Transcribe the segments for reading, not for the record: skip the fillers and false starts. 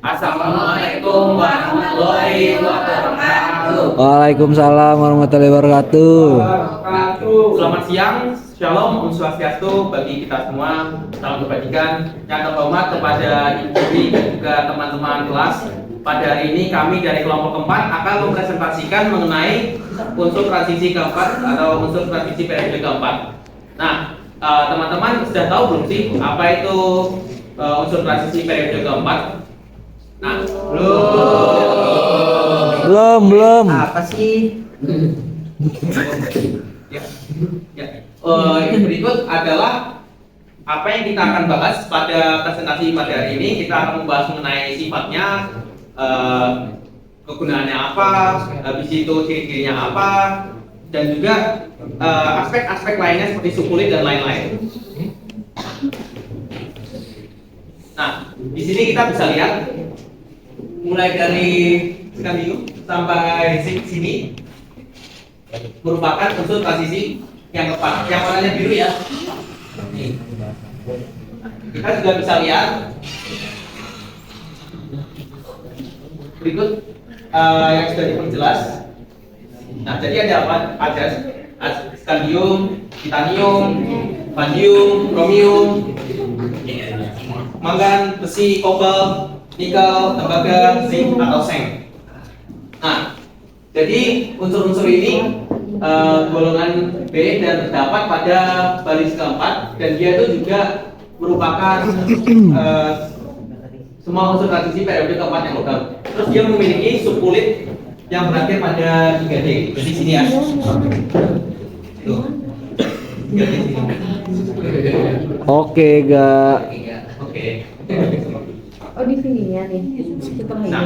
Assalamualaikum warahmatullahi wabarakatuh. Waalaikumsalam warahmatullahi wabarakatuh. Selamat siang, shalom, om swastiastu bagi kita semua. Salam kebajikan yang terhormat kepada Ibu Guru dan juga teman-teman kelas. Pada hari ini kami dari kelompok keempat akan mempresentasikan mengenai unsur transisi keempat atau unsur transisi periode keempat. Nah, teman-teman sudah tahu belum sih apa itu unsur transisi periode keempat? Nah, Belum. Apa sih? Berikut adalah apa yang kita akan bahas pada presentasi pada hari ini. Kita akan membahas mengenai sifatnya, kegunaannya apa, habis itu ciri-cirinya apa, dan juga aspek-aspek lainnya seperti sukulit dan lain-lain. Nah, di sini kita bisa lihat mulai dari skandium sampai sini merupakan unsur transisi yang keempat. Yang warnanya biru ya. Nih. Kita juga bisa lihat berikut yang sudah diperjelas. Nah, jadi ada apa aja? Skandium, titanium, vanadium, kromium, mangan, besi, kobalt, nikel, tembaga, zinc atau seng. Nah, jadi unsur-unsur ini golongan B dan terdapat pada baris keempat, dan dia itu juga merupakan semua unsur transisi periode keempat yang logam. Terus dia memiliki subkulit yang berakhir pada 3D. Jadi sini ya. Tuh. 3D sini. Oke, Ga. Oke. Oh, di sininya nih. Setelah ini. Nah,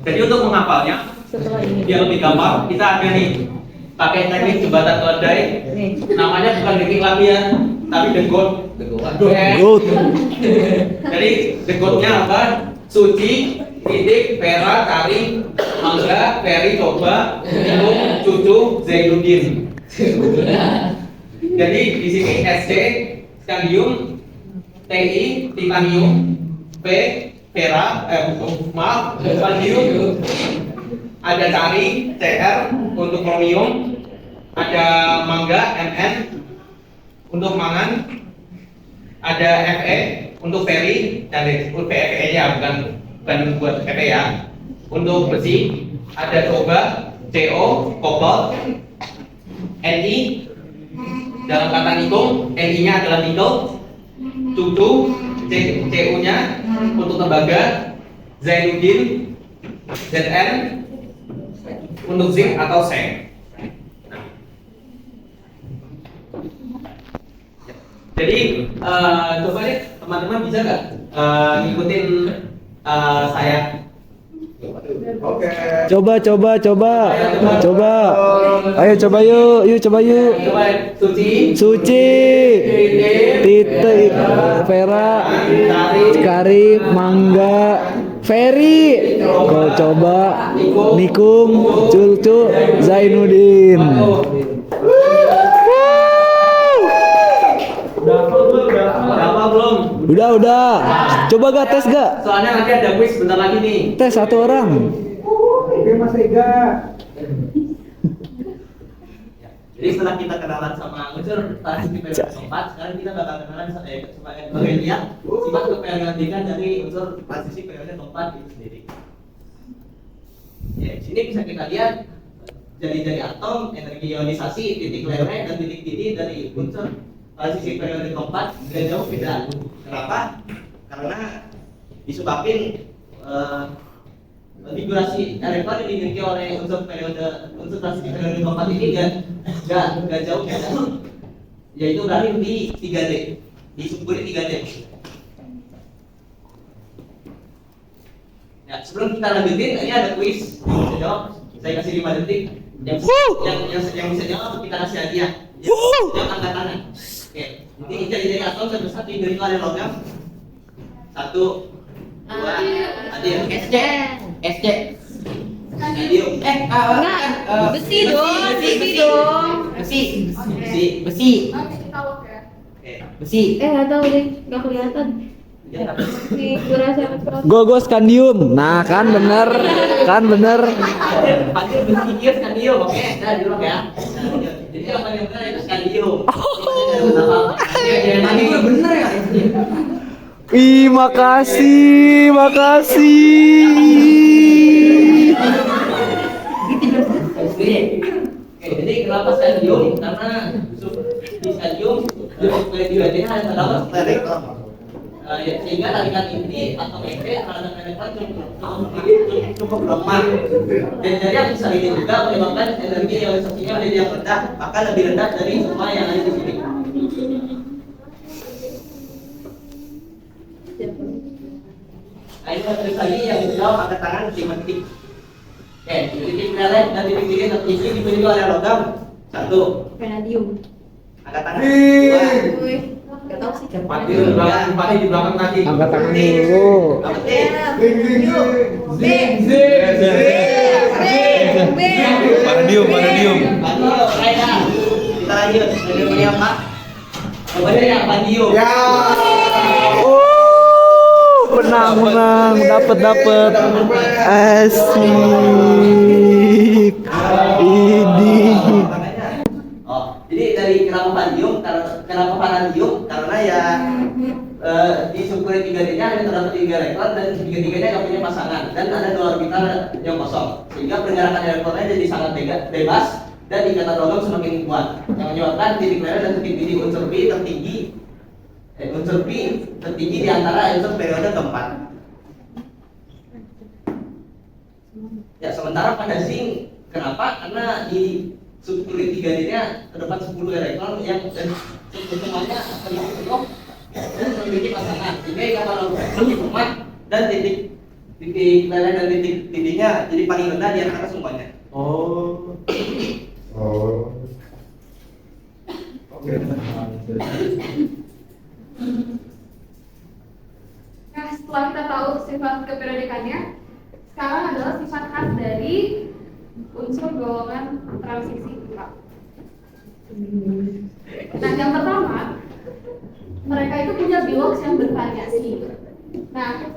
jadi untuk menghafalnya Setelah ini. biar lebih gampang, kita ada nih pakai teknik jembatan keledai. Nih. Namanya bukan dikit lagi ya, tapi the goat. Good. Jadi the goatnya apa? Suci, Idik, Vera, Kari, Mangga, Ferry, Coba, Minum, Cucu, Zainuddin. Jadi di sini SD, Skandium, TI, Titanium, P, Vera, maaf, Vanadium, ada Cari, CR untuk kromium, ada Mangga, MN untuk mangan, ada Fe untuk Ferry dan Fe nya bukan buat Fe ya. Untuk besi ada Coba, CO, Kobalt, Ni dalam kata nikung, Ni nya adalah nikel, Cucu, CU nya untuk tembaga, Zainuddin, Zn untuk zinc atau seng. Jadi coba deh teman-teman bisa nggak ngikutin saya? Oke. Coba. Ayo coba yuk. Coba Suci, Suci, Tite, Vera, Kari, Mangga, Ferry, kau coba, Nikung, Cucu, Zainuddin. Berapa belum? Udah. Coba gak tes gak? Soalnya nanti ada quiz bentar lagi nih. Tes satu orang. Oke, Mas Ega. Jadi setelah kita kenalan sama unsur transisi periode keempat, sekarang kita bakal kenalan supaya lihat sifat keperiodikan dari unsur transisi periode keempat itu sendiri. Ya, di sini bisa kita lihat jari-jari atom, energi ionisasi, titik lele dan titik didih dari unsur transisi periode keempat gak jauh beda. Kenapa? Karena disebabkan konfigurasi elektron yang dimiliki oleh unsur transisi periode keempat ini gak jauh beda, yaitu berada di 3D, di subkulit 3D. Ya, sebelum kita lanjutin, ini ada quiz yang bisa jawab. Saya kasih 5 detik. Yang bisa jawab kita kasih hadiah. Yang angkat tangan. Oke, ini jari-jari atom sebesar diberi oleh logam. 1, 2, adil. SC. Adil. Enggak. Besi dong. Besi. Besi. Nggak tahu deh, nggak kelihatan. Di durasi elektron. Go skandium. Nah, kan bener. Kan bener. Panggil berpikir skandium, oke? Nah, dulu ya. Jadi apa yang benar itu skandium. Tadi gue bener ya. Ih, makasih. Oke, jadi kenapa skandium? Karena di skandium jadi hanya terdapat elektron. Sehingga tarikan inti atau EP terhadap elektron cukup lemah. Dan dari yang besar ini juga menyebabkan energi ionisasinya menjadi yang rendah, bahkan lebih rendah dari semua yang ada di sini. Nah, ini satu lagi yang dijawab angkat tangan titik. Oke, titik meleleh dan titik terisi dimiliki oleh logam. Satu. Vanadium. Angkat tangan. Dua. Wih, nggak tahu sih. Empat di belakang kaki. Angkat tangan dulu. Apa B. B. Vanadium. Kita lanjut. Dari apa? Jawabannya apa? Vanadium. Ya. Menang. Dapat. Asik. Ini. Oh, jadi dari kenapa vanadium? Karena ya di sulfur 3D-nya hanya terdapat 3 elektron dan tiga-tiganya nggak punya pasangan dan ada 2 orbital yang kosong sehingga pergerakan elektronnya jadi sangat bebas dan ikatan logam semakin kuat yang menyebabkan titik merah dan titik biru unsur B tertinggi di antara unsur periode keempat. Ya, sementara pada zinc kenapa? Karena di sulfur 3D-nya terdapat 10 elektron yang semuanya terlalu penuh dan memiliki pasangan sehingga ikatan logam lebih kuat dan titik leleh dan titiknya jadi paling rendah di antara semuanya. Oke. Nah, setelah kita tahu sifat keperiodikannya, sekarang adalah sifat khas dari unsur golongan transisi 4. Nah, yang pertama, mereka itu punya bilox yang bervariasi. Nah,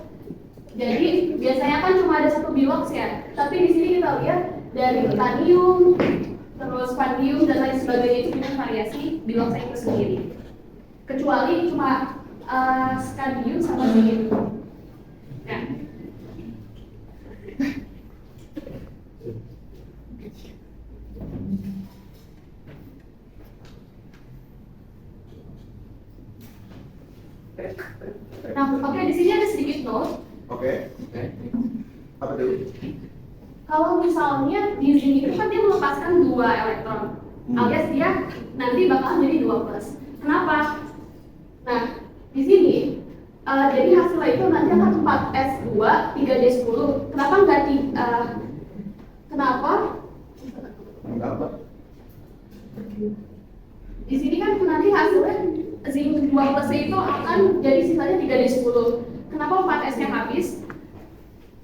jadi biasanya kan cuma ada satu bilox ya, tapi di sini kita lihat dari titanium, terus vanadium dan lain sebagainya itu punya variasi biloxnya itu sendiri. Kecuali cuma skandium sama zinc. Nah, oke, di sini ada sedikit note. Oke. Apa tuh? Kalau misalnya di zinc itu kan dia melepaskan 2 elektron, alias dia nanti bakalan jadi 2+. Kenapa? Nah, di sini jadi hasilnya itu nanti akan 4s2 3d10. Kenapa nggak kenapa? Di sini kan nanti hasilnya zinc 2+ itu akan jadi sisanya 3d10. Kenapa 4s-nya habis?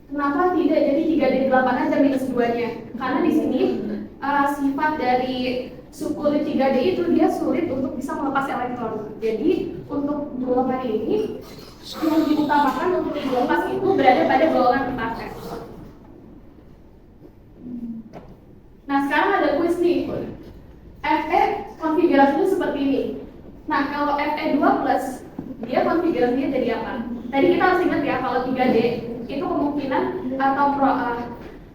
Kenapa tidak jadi 3d8 aja minus 2-nya? Karena di sini sifat dari sulfur 3D itu dia sulit untuk bisa melepas elektron. Jadi untuk golongan ini yang diutamakan untuk dilepas itu berada pada golongan 4s. Nah, sekarang ada kuis nih. Fe konfigurasinya seperti ini. Nah, kalau Fe2+, dia konfigurasinya jadi apa? Tadi kita harus ingat ya, kalau 3D itu kemungkinan atau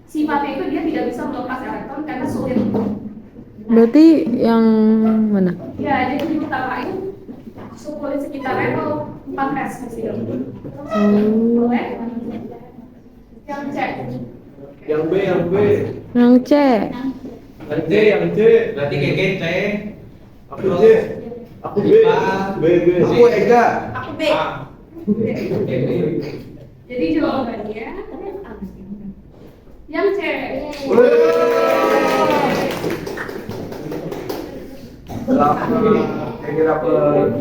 sifatnya itu dia tidak bisa melepas elektron karena sulit. Berarti yang mana? Ya, jadi diutamain sulfur sekitarnya kalau 4s mesti. Boleh? Yang C. Yang B. Yang C. Yang C. Berarti GG C. Aku C. Aku B. Aku Ega. Aku B. Jadi jawabannya yang C. Ega dapet.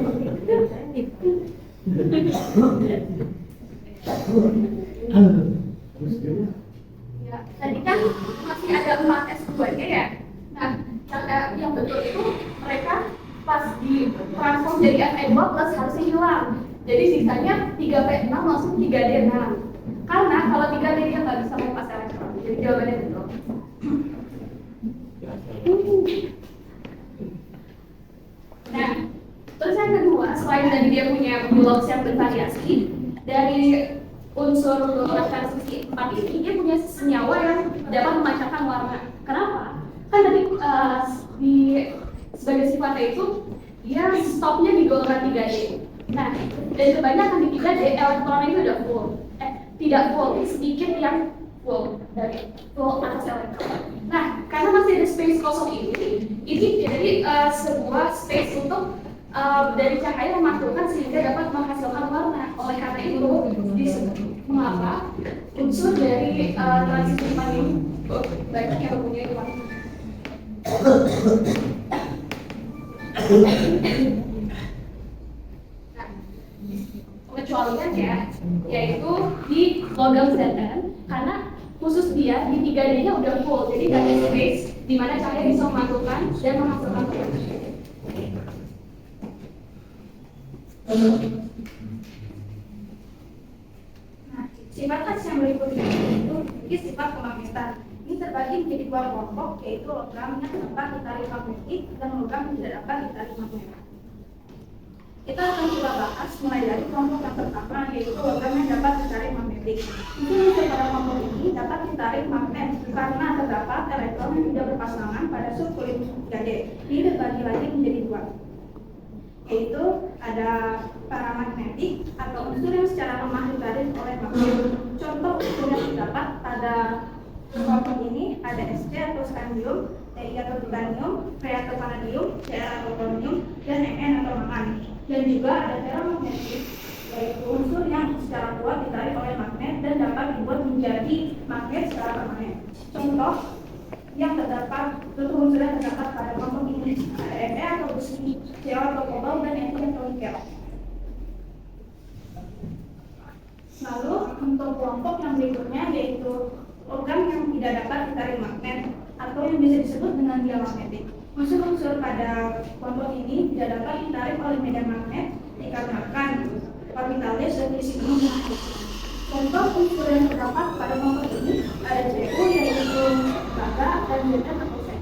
Ya, tadi kan masih ada 4s2-nya ya. Nah, yang betul itu mereka pas di transform jadi Fe2+ harusnya hilang. Jadi sisanya 3p 3D6. Karena kalau 3D dia nggak bisa melepas elektron. Jadi jawabannya betul. Nah, terus yang kedua, selain dari dia punya blok yang bervariasi, dari unsur golongan transisi 4 ini dia punya senyawa yang dapat memancarkan warna. Kenapa? Kan tadi di sebagai sifatnya itu dia stopnya di golongan 3D. Nah, dan kebanyakan di 3D elektronnya itu udah full. Tidak full, sedikit yang full dari full atas elektron. Nah, karena masih ada space kosong ini jadi sebuah space untuk dari cahaya memasukkan sehingga dapat menghasilkan warna. Oleh karena itu disebut mengapa unsur dari transisi 4 ini banyak yang mempunyai warna. Nah, pengecualiannya yaitu di logam Zn, karena khusus dia di 3D-nya udah full, jadi nggak ada space di mana cahaya bisa memantulkan dan menghasilkan warna. Nah, sifat khas yang berikutnya itu sifat kemagnetan. Ini terbagi menjadi dua kelompok, yaitu logam yang dapat ditarik magnetik dan logam yang tidak dapat ditarik magnet. Kita akan coba bahas mulai dari kelompok yang pertama, yaitu logam yang dapat ditarik magnetik. Unsur pada kelompok ini dapat ditarik magnet karena terdapat elektron yang tidak berpasangan pada subkulit 3D. Ini terbagi lagi menjadi dua, yaitu ada paramagnetik atau unsur yang secara lemah ditarik oleh magnet. Contoh unsur yang terdapat pada kelompok ini ada Sc atau scandium, Ti atau titanium, Fe atau vanadium, Cr atau polonium, dan Mn atau mangan. Dan juga ada ferromagnetik, yaitu unsur yang secara kuat ditarik oleh magnet dan dapat dibuat menjadi magnet secara permanen. Contoh yang terdapat unsur yang terdapat pada kelompok ini ada Fe atau besi, Ca atau kobalt, dan Ni atau nikel. Lalu untuk kelompok yang berikutnya yaitu logam yang tidak dapat ditarik magnet atau yang bisa disebut dengan diamagnetik. Unsur-unsur pada kelompok ini tidak dapat ditarik oleh medan magnet dikarenakan orbitalnya sudah diisi penuh. Contoh unsur yang terdapat pada kelompok ini ada Cu yaitu baga dan Zn atau Fe.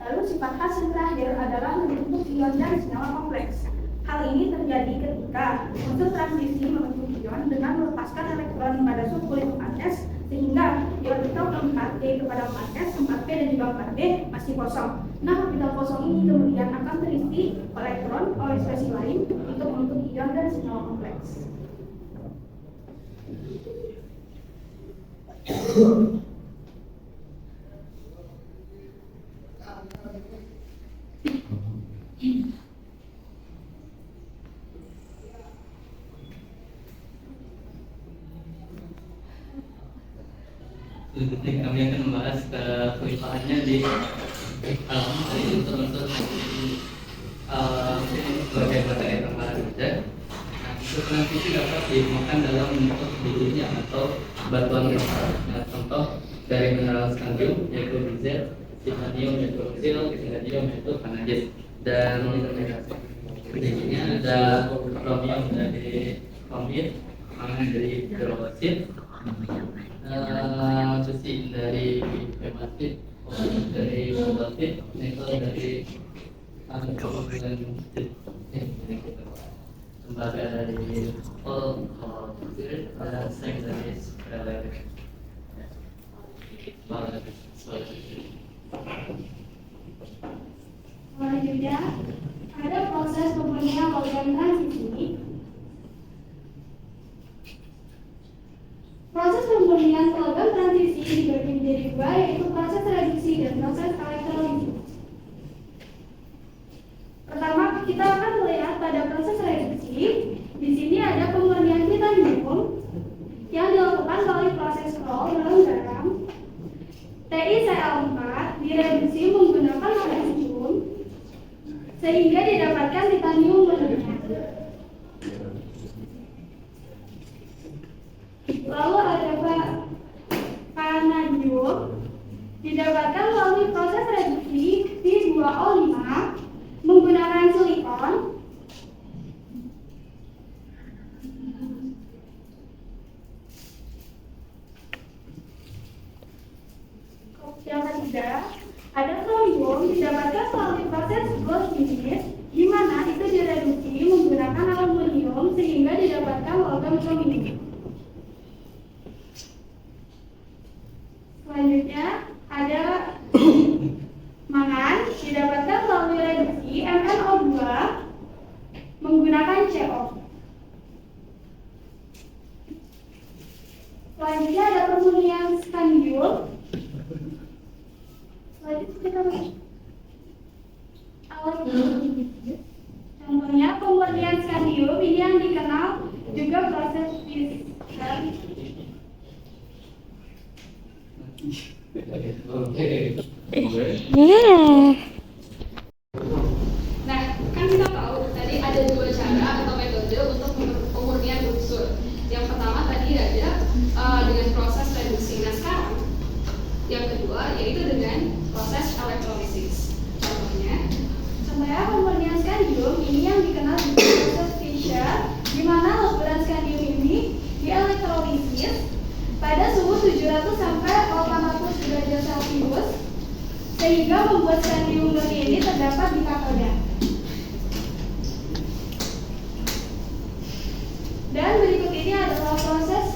Lalu sifat khas yang terakhir adalah membentuk ion dan senyawa kompleks. Hal ini terjadi ketika unsur transisi membentuk ion dengan melepaskan elektron pada subkulit 4s sehingga di orbital keempat yaitu pada 4s, 4p dan juga 4b masih kosong. Nah, orbital kosong ini kemudian akan terisi elektron oleh spesies lain untuk membentuk ion dan senyawa kompleks. Berikutnya kami akan membahas kelimpahannya di alam dari unsur-unsur sebagai materi tambahan saja. Nah, unsur transisi dapat ditemukan dalam bentuk bijinya atau batuan lokal. Nah, contoh dari mineral scandium yaitu Bz, titanium yaitu oxil, vanadium yaitu vanadis, dan bijinya ada kromium dari kromit, mangan dari hidroksid, besi dari hematit, dari basaltit, nikel dari tembaga dari fosil, dan zinc dari sperlerik. Selanjutnya ada proses pemurnian logam transisi. Proses pemurnian logam transisi dibagi menjadi dua, yaitu proses reduksi dan proses elektrolisis. Pertama, kita akan melihat pada proses reduksi. Di sini ada pemurnian titanium yang dilakukan melalui proses Kroll dalam garam. TiCl4 direduksi menggunakan magnesium sehingga didapatkan titanium berlebihan. Lalu ada vanadium didapatkan melalui proses reduksi P2O5 menggunakan silikon. ketiga, ada trombom didapatkan melalui proses Goldschmidt, di mana itu direduksi menggunakan aluminium sehingga didapatkan logam kromium. Selanjutnya ada mangan didapatkan melalui reduksi MnO2 menggunakan CO. Selanjutnya ada pemurnian scandium. Selanjutnya kita contohnya pemurnian scandium ini yang dikenal juga proses fisika. Nah, kan kita tahu tadi ada dua cara atau metode untuk pemurnian unsur. Yang pertama tadi ada dengan proses reduksi. Nah sekarang yang kedua yaitu dengan proses elektrolisis. Contohnya pemurnian scandium ini yang dikenal dengan proses Fischer, di mana leburan scandium ini dielektrolisis pada suhu 700 sampai 800 derajat Celcius sehingga membuat scandium murni ini terdapat di katoda. Dan berikut ini adalah proses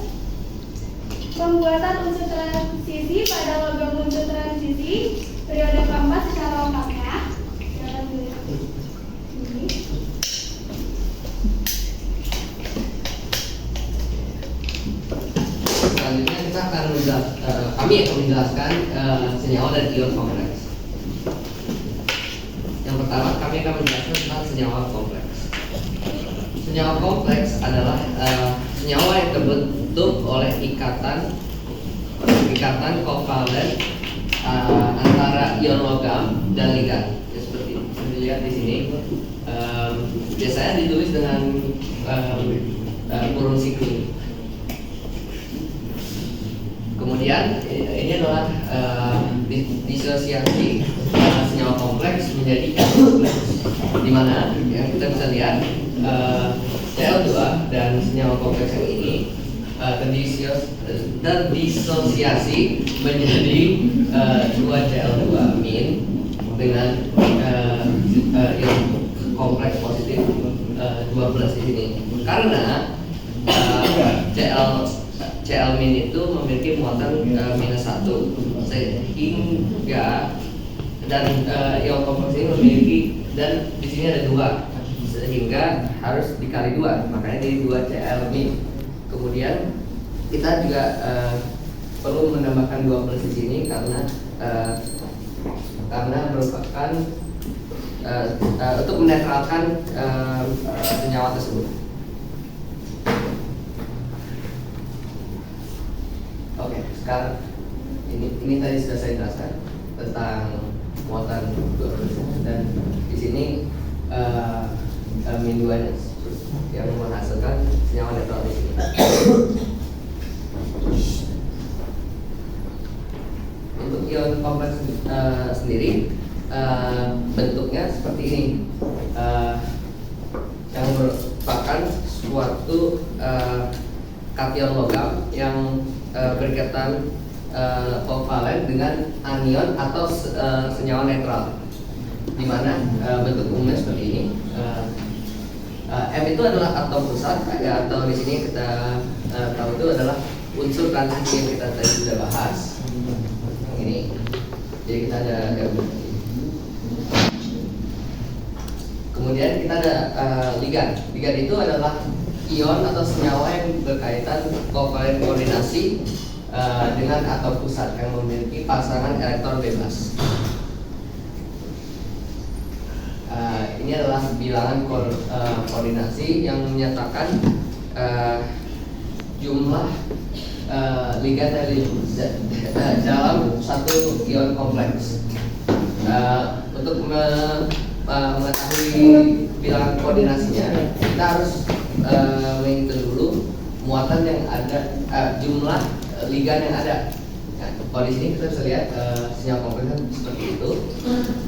pembuatan unsur transisi pada logam unsur transisi periode keempat secara lengkapnya. Selanjutnya kita akan kami akan menjelaskan senyawa dan ion kompleks. Yang pertama kami akan menjelaskan tentang senyawa kompleks. Senyawa kompleks adalah senyawa yang terbentuk oleh ikatan kovalen antara ion logam dan ligan. Ya, seperti yang dilihat di sini, biasanya ditulis dengan kurung sikli. Kemudian ini adalah disosiasi senyawa kompleks menjadi kompleks, di mana ya, kita bisa lihat Cl2 dan senyawa kompleks yang ini terdisosiasi menjadi 2Cl2 min dengan ion kompleks positif 2+ di sini. Karena Cl min itu memiliki muatan -1 sehingga dan ion kompleks ini memiliki, dan di sini ada 2 sehingga harus dikali 2, makanya jadi 2Cl min. Kemudian kita juga perlu menambahkan 2+ di sini karena merupakan untuk menetralkan senyawa tersebut. Oke, sekarang ini tadi sudah saya jelaskan tentang muatan 2+, dan di sini min 2 yang menghasilkan senyawa netral di sini. Untuk ion kompleks sendiri bentuknya seperti ini, yang merupakan suatu kation logam yang berikatan kovalen dengan anion atau senyawa netral, di mana bentuk umumnya seperti ini. M itu adalah atom pusat, atau di sini kita tahu itu adalah unsur transisi yang kita tadi sudah bahas. Ini, jadi kita ada M. Kemudian kita ada ligan. Ligan itu adalah ion atau senyawa yang berkaitan kovalen koordinasi dengan atom pusat yang memiliki pasangan elektron bebas. Ini adalah bilangan koordinasi yang menyatakan jumlah ligan dari dalam satu ion kompleks. Untuk mengetahui bilangan koordinasinya, kita harus menghitung dulu muatan yang ada, jumlah ligan yang ada. Nah, kalau di sini kita bisa lihat senyawa kompleks seperti itu.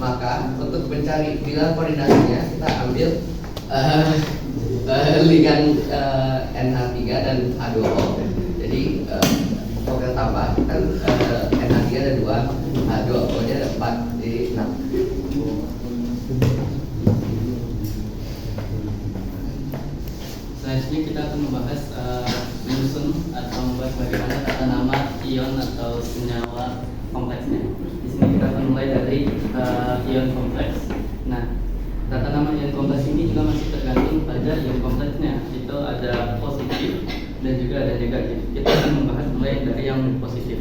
Maka untuk mencari bilangan koordinasinya, kita ambil ligan NH3 dan H2O. Jadi kalau kita tambah kan NH3 dan 2 H2O nya menyusun atau membuat bagaimana tata nama ion atau senyawa kompleksnya. Di sini kita akan mulai dari ion kompleks. Nah, tata nama ion kompleks ini juga masih tergantung pada ion kompleksnya. Itu ada positif dan juga ada negatif. Kita akan membahas mulai dari yang positif.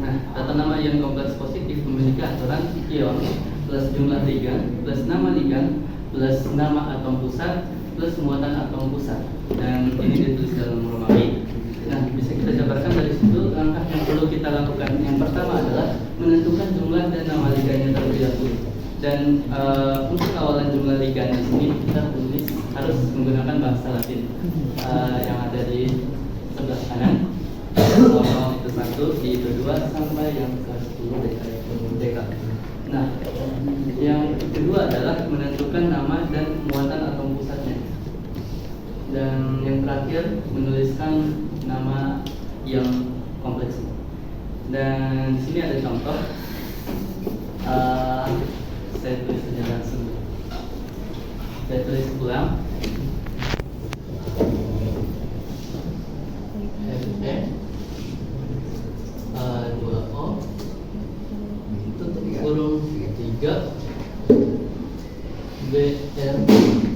Nah, tata nama ion kompleks positif memiliki aturan ion plus jumlah ligan plus nama ligan plus nama atom pusat plus muatan atom pusat, dan ini ditulis dalam Romawi. Nah, bisa kita jabarkan dari situ. Langkah yang perlu kita lakukan yang pertama adalah menentukan jumlah dan nama ligannya terlebih dahulu. Dan untuk awalan jumlah ligan di sini kita tulis harus menggunakan bahasa Latin yang ada di sebelah kanan. Kalau itu 1, itu 2 sampai yang ke 10 deka. Nah, yang kedua adalah menentukan nama dan muatan atom pusatnya. Dan yang terakhir menuliskan nama yang kompleks. Dan di sini ada contoh. Saya tulis saja langsung. Saya tulis ulang. Fe 2O tutup kurung 3 BR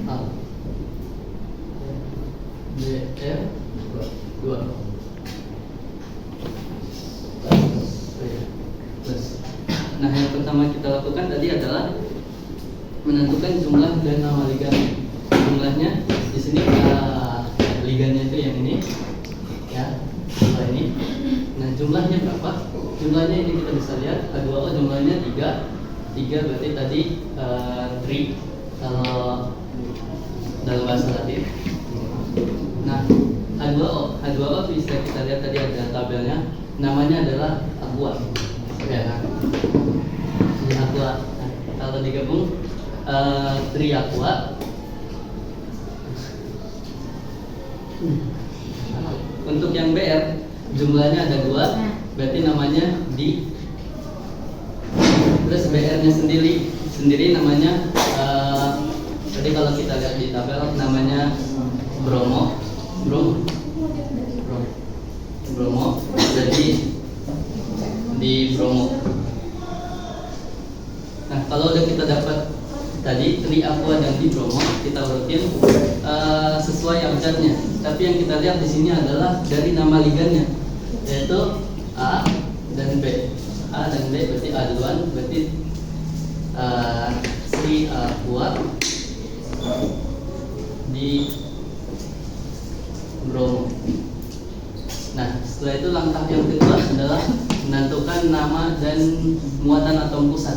A BR 2 plus. Nah, yang pertama kita lakukan tadi adalah menentukan jumlah dan nama ligan. Jumlahnya di sini ligannya itu yang ini, ya, jumlah ini. Nah, jumlahnya berapa? Jumlahnya ini kita bisa lihat H2O jumlahnya 3 berarti tadi 3 kalau dalam bahasa Latin. Nah, H2O bisa kita lihat tadi ada tabelnya, namanya adalah aqua. Ya kan? Ini aqua. Nah, kalau digabung triaqua. Untuk yang BR jumlahnya ada 2, berarti namanya di. Terus BR-nya sendiri namanya tadi kalau kita lihat di tabel namanya bromo. Jadi di bromo. Nah, kalau udah kita dapat tadi triaqua dan di bromo, kita urutin sesuai abjadnya. Tapi yang kita lihat di sini adalah dari nama ligannya, yaitu A dan B. A dan B berarti A duluan, berarti triaqua di bromo. Nah, setelah itu langkah yang kedua adalah menentukan nama dan muatan atom pusat.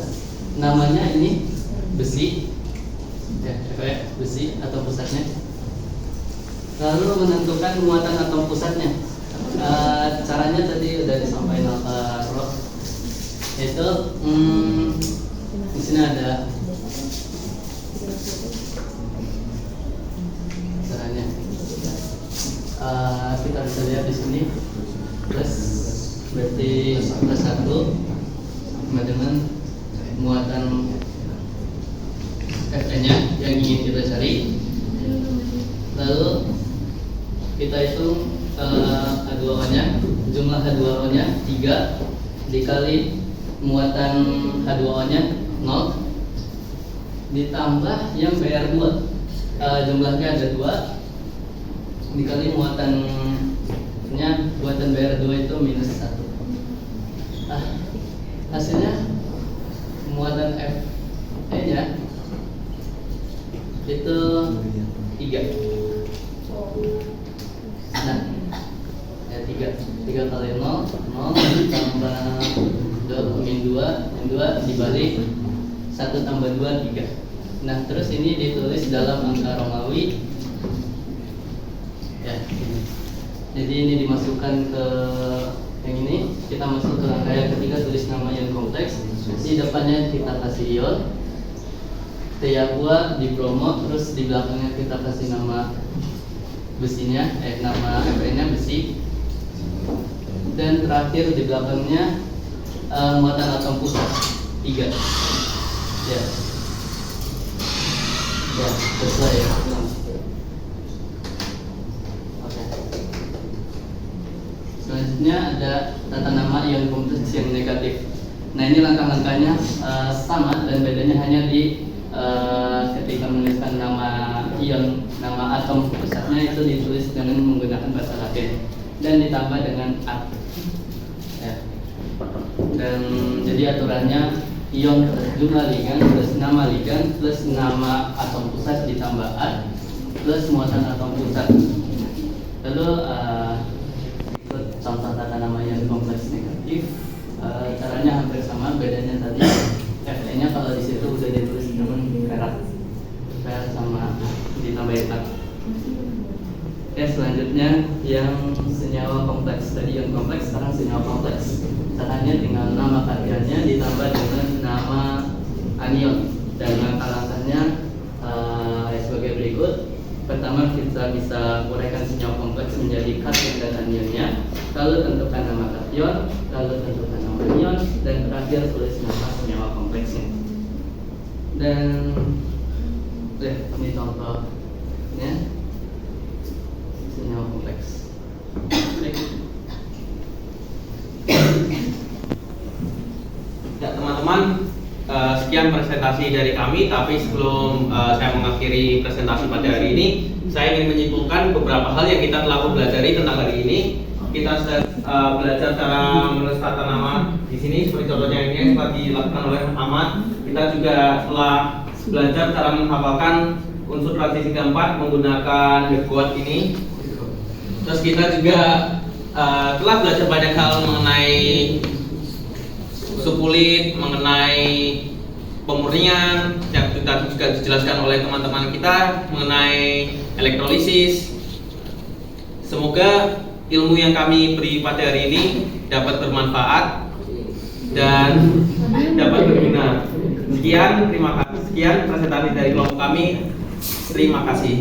Namanya ini besi, ya, besi atom pusatnya. Lalu menentukan muatan atom pusatnya. Caranya tadi udah disampaikan Pak Rob. Itu di sini ada caranya. Kita bisa lihat di sini plus berarti plus 1 sama dengan muatan Fe-nya yang ingin kita cari. Lalu kita hitung H2O-nya, jumlah H2O-nya 3 dikali muatan H2O-nya 0 ditambah yang BR2, jumlahnya ada 2 dikali muatan BR2 itu minus 1. Hasilnya muatan Fe-nya itu 3. Nah, ya 3 kali 0 tambah 2 dibalik 1 tambah 2 3. Nah, terus ini ditulis dalam angka Romawi, ya. Jadi ini dimasukkan ke yang ini, kita masuk ke angka yang ketiga, tulis nama yang kompleks. Di depannya kita kasih ion triaqua di bromo, terus di belakangnya kita kasih nama besinya, nama Fe-nya besi, dan terakhir di belakangnya muatan atom pusat 3. Ya, sesuai ya. Oke. selanjutnya ada tata nama ion kompleks yang negatif. Nah, ini langkah-langkahnya sama dan bedanya hanya di ketika menuliskan nama ion, nama atom pusatnya itu ditulis dengan menggunakan bahasa Latin dan ditambah dengan at. Ya. Dan jadi aturannya ion plus jumlah ligan plus nama ligan plus nama atom pusat ditambah at plus muatan atom pusat. Lalu contoh tata nama ion kompleks negatif, caranya hampir sama, bedanya tadi Fe-nya kalau di situ udah ditulis dengan perak, Fe sama ditambahin at. Oke, selanjutnya yang senyawa kompleks, tadi ion kompleks, sekarang senyawa kompleks. Caranya tinggal nama karyanya ditambah dengan nama anion, dan langkah-langkahnya sebagai berikut. Pertama, kita bisa uraikan senyawa kompleks menjadi kation dan anionnya, lalu tentukan nama kation, lalu tentukan nama anion, dan terakhir tulis nama senyawa kompleksnya. Dan ini contohnya senyawa kompleks. Ya teman-teman, sekian presentasi dari kami. Tapi sebelum saya mengakhiri presentasi pada hari ini, saya ingin menyimpulkan beberapa hal yang kita telah pelajari tentang hari ini. Kita sudah belajar cara menulis tata nama di sini, seperti contohnya ini seperti dilakukan oleh Ahmad. Kita juga telah belajar cara menghafalkan unsur transisi keempat menggunakan quote ini. Terus kita juga telah belajar banyak hal mengenai sukulit, mengenai pemurnian, yang kita juga dijelaskan oleh teman-teman kita mengenai elektrolisis. Semoga ilmu yang kami beri pada hari ini dapat bermanfaat dan dapat berguna. Sekian, terima kasih. Sekian presentasi dari kelompok kami. Terima kasih.